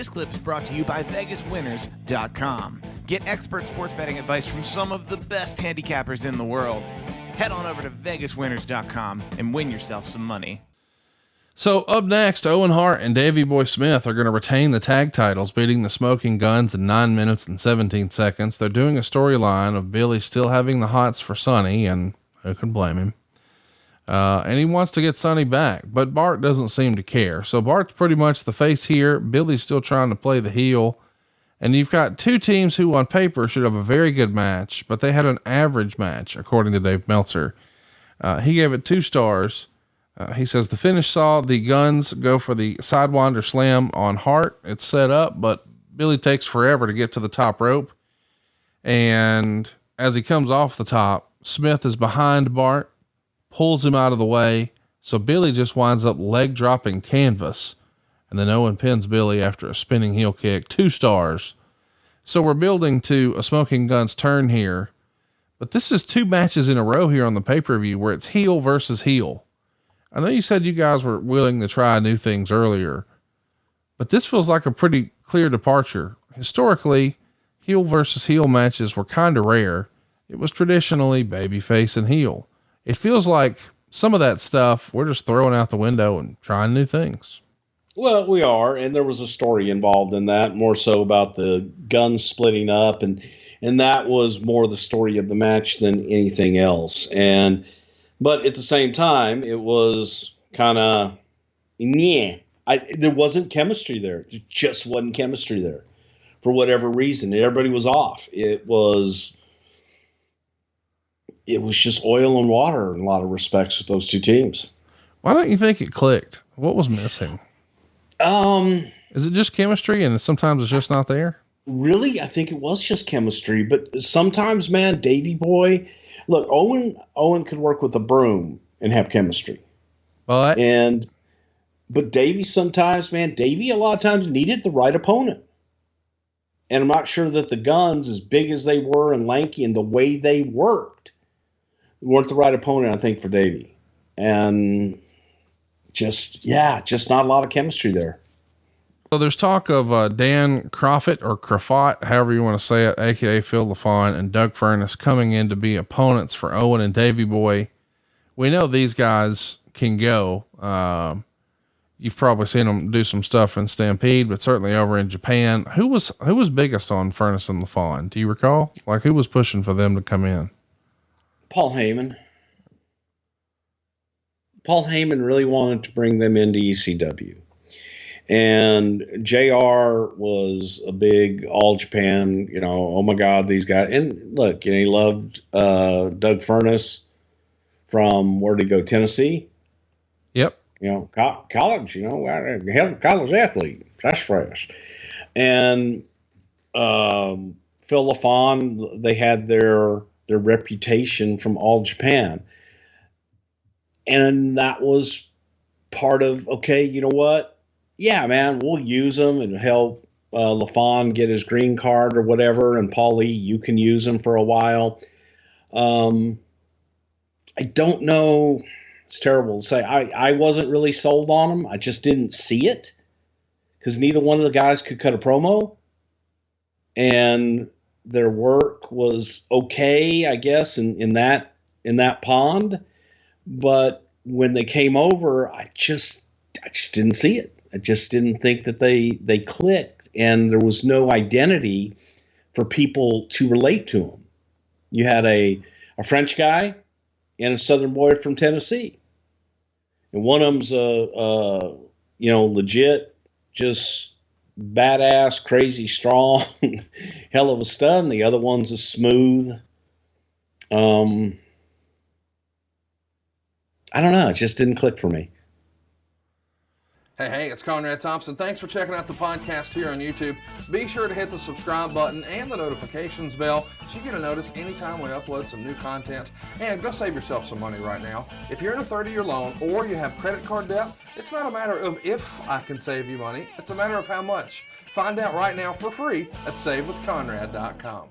This clip is brought to you by VegasWinners.com. Get expert sports betting advice from some of the best handicappers in the world. Head on over to VegasWinners.com and win yourself some money. So up next, Owen Hart and Davey Boy Smith are going to retain the tag titles, beating the Smoking Guns in 9 minutes and 17 seconds. They're doing a storyline of Billy still having the hots for Sonny, and who can blame him? And he wants to get Sonny back, but Bart doesn't seem to care. So Bart's pretty much the face here. Billy's still trying to play the heel. And you've got two teams who on paper should have a very good match, but they had an average match, according to Dave Meltzer. He gave it 2 stars. He says the finish saw the Guns go for the Sidewinder Slam on Hart. It's set up, but Billy takes forever to get to the top rope. And as he comes off the top, Smith is behind Bart, pulls him out of the way. So Billy just winds up leg dropping canvas. And then Owen pins Billy after a spinning heel kick. 2 stars. So we're building to a Smoking Guns turn here, but this is 2 matches in a row here on the pay-per-view where it's heel versus heel. I know you said you guys were willing to try new things earlier, but this feels like a pretty clear departure. Historically, heel versus heel matches were kind of rare. It was traditionally babyface and heel. It feels like some of that stuff we're just throwing out the window and trying new things. Well, we are, and there was a story involved in that, more so about the Guns splitting up, and that was more the story of the match than anything else. But at the same time, it was kind of, there wasn't chemistry there. There just wasn't chemistry there for whatever reason. Everybody was off. It was just oil and water in a lot of respects with those 2 teams. Why don't you think it clicked? What was missing? Is it just chemistry and sometimes it's just not there? Really, I think it was just chemistry, but sometimes, man, Davey Boy, look, Owen could work with a broom and have chemistry. But Davey sometimes, man, Davey a lot of times needed the right opponent. And I'm not sure that the Guns, as big as they were and lanky and the way they worked, weren't the right opponent, I think, for Davey. And just not a lot of chemistry there. So there's talk of Dan Crawford or Crawford, however you want to say it, aka Phil LaFawn, and Doug Furness coming in to be opponents for Owen and Davey Boy. We know these guys can go. You've probably seen them do some stuff in Stampede, but certainly over in Japan. Who was biggest on Furness and LaFawn? Do you recall? Like, who was pushing for them to come in? Paul Heyman. Paul Heyman really wanted to bring them into ECW. And JR was a big all Japan, oh my God, these guys. And look, he loved Doug Furness from, where did he go, Tennessee? Yep. College, college athlete. That's fresh. And Phil LaFawn, they had their reputation from all Japan. And that was part of, okay, you know what? Yeah, man, we'll use them and help LaFawn get his green card or whatever. And Paulie, you can use him for a while. I don't know. It's terrible to say. I wasn't really sold on him. I just didn't see it because neither one of the guys could cut a promo. And their work was okay, I guess, in that pond. But when they came over, I just didn't see it. I just didn't think that they clicked, and there was no identity for people to relate to them. You had a French guy and a Southern boy from Tennessee, and one of them's legit, just badass, crazy, strong, hell of a stud. And the other one's a smooth. I don't know. It just didn't click for me. Hey, it's Conrad Thompson. Thanks for checking out the podcast here on YouTube. Be sure to hit the subscribe button and the notifications bell so you get a notice anytime we upload some new content. And go save yourself some money right now. If you're in a 30-year loan or you have credit card debt, it's not a matter of if I can save you money. It's a matter of how much. Find out right now for free at SaveWithConrad.com.